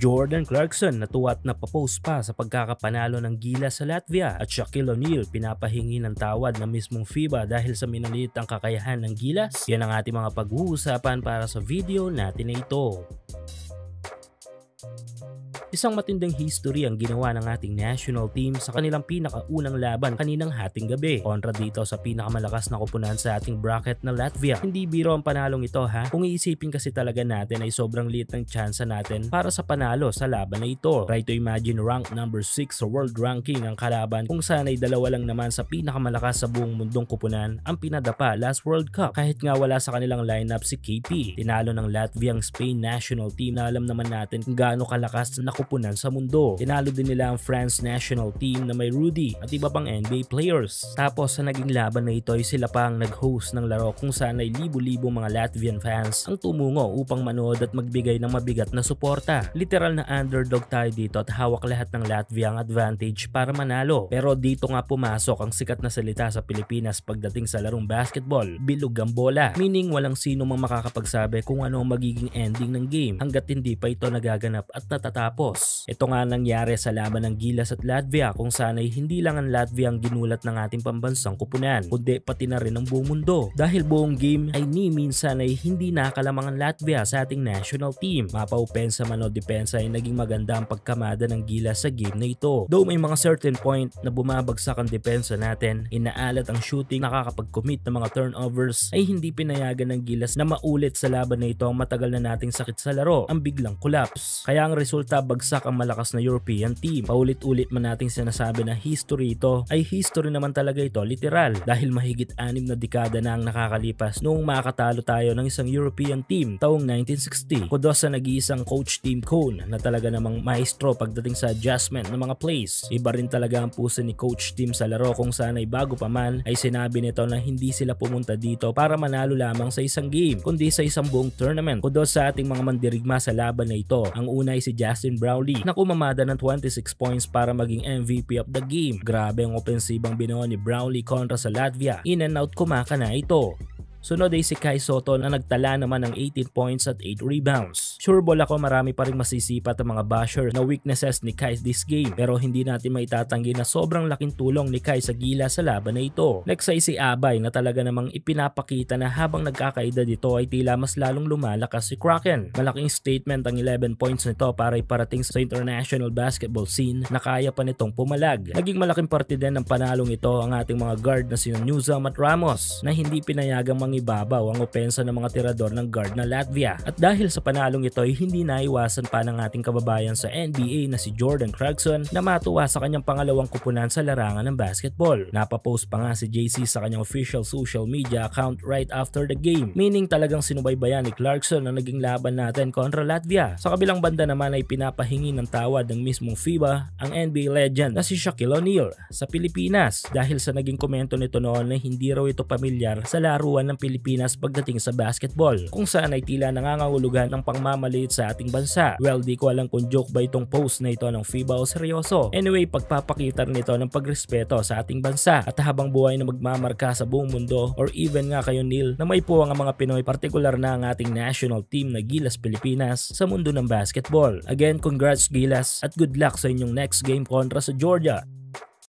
Jordan Clarkson natuwa at napapost pa sa pagkakapanalo ng Gilas sa Latvia at Shaquille O'Neal pinapahingi ng tawad ng mismong FIBA dahil sa minaliit ang kakayahan ng Gilas. Yan ang ating mga pag-uusapan para sa video natin na ito. Isang matinding history ang ginawa ng ating national team sa kanilang pinakaunang laban kaninang hating gabi kontra dito sa pinakamalakas na koponan sa ating bracket na Latvia. Hindi biro ang panalong ito ha. Kung iisipin kasi talaga natin ay sobrang liit ng tsansa natin para sa panalo sa laban na ito. Try to imagine rank number 6 sa world ranking ang kalaban kung saan ay dalawa lang naman sa pinakamalakas sa buong mundong koponan ang pinadapa last World Cup. Kahit nga wala sa kanilang lineup si KP. Tinalo ng Latvia ang Spain national team na alam naman natin kung gaano kalakas na koponan sa mundo. Tinalo din nila ang France national team na may Rudy at iba pang NBA players. Tapos sa naging laban na ito ay sila pa ang nag-host ng laro kung saan ay libo-libo mga Latvian fans ang tumungo upang manood at magbigay ng mabigat na suporta. Literal na underdog tayo dito at hawak lahat ng Latvia ang advantage para manalo. Pero dito nga pumasok ang sikat na salita sa Pilipinas pagdating sa larong basketball, bilog ang bola. Meaning walang sino mang makakapagsabi kung ano ang magiging ending ng game hanggat hindi pa ito nagaganap at natatapos. Ito nga nangyari sa laban ng Gilas at Latvia kung saan ay hindi lang ang Latvia ang ginulat ng ating pambansang koponan kundi pati na rin ang buong mundo dahil buong game ay ni minsan ay hindi nakalamang ang Latvia sa ating national team. Mapa-opensa man o depensa ay naging maganda ang pagkamada ng Gilas sa game na ito. Though may mga certain point na bumabagsak ang depensa natin, inaalat ang shooting, nakakapag-commit ng mga turnovers ay hindi pinayagan ng Gilas na maulit sa laban na ito ang matagal na nating sakit sa laro, ang biglang collapse. Kaya ang resulta bagsak ang malakas na European team. Paulit-ulit man nating sinasabi na history ito ay history naman talaga ito literal dahil mahigit 6 na dekada na ang nakakalipas noong makatalo tayo ng isang European team taong 1960. Kudos sa nag-iisang coach Tim Cone na talaga namang maestro pagdating sa adjustment ng mga plays. Iba rin talaga ang puso ni Coach Tim sa laro kung saan ay bago pa man ay sinabi nito na hindi sila pumunta dito para manalo lamang sa isang game kundi sa isang buong tournament. Kudos sa ating mga mandirigma sa laban na ito. Ang una ay si Justin Brownlee na kumamada ng 26 points para maging MVP of the game. Grabe ang opensibang binuo ni Brownlee kontra sa Latvia. In and out kumaka na ito. Sunod ay si Kai Sotto na nagtala naman ng 18 points at 8 rebounds. Sure ball ako marami pa rin masisipat ang mga basher na weaknesses ni Kai this game pero hindi natin maitatanggi na sobrang laking tulong ni Kai sa Gilas sa laban na ito. Next ay si Abay na talaga namang ipinapakita na habang nagkakaedad ito ay tila mas lalong lumalakas si Kraken. Malaking statement ang 11 points nito para iparating sa international basketball scene na kaya pa nitong pumalag. Naging malaking parte din ng panalong ito ang ating mga guard na sina Newsom at Ramos na hindi pinayagang ibabaw ang opensa ng mga tirador ng guard na Latvia. At dahil sa panalong ito ay hindi naiwasan pa ng ating kababayan sa NBA na si Jordan Clarkson na matuwa sa kanyang pangalawang kupunan sa larangan ng basketball. Napapost pa nga si JC sa kanyang official social media account right after the game. Meaning talagang sinubaybayan ni Clarkson ang naging laban natin kontra Latvia. Sa kabilang banda naman ay pinapahingi ng tawad ng mismong FIBA ang NBA legend na si Shaquille O'Neal sa Pilipinas dahil sa naging komento nito noon na hindi raw ito pamilyar sa laruan ng Pilipinas pagdating sa basketball kung saan ay tila nangangahulugan ng pangmamaliit sa ating bansa. Well, di ko alam kung joke ba itong post na ito ng FIBA o seryoso. Anyway, pagpapakita nito ng pagrespeto sa ating bansa at habang buhay na magmamarka sa buong mundo or even nga kayo Neil na may puwang ang mga Pinoy, partikular na ang ating national team na Gilas Pilipinas sa mundo ng basketball. Again, congrats Gilas at good luck sa inyong next game kontra sa Georgia.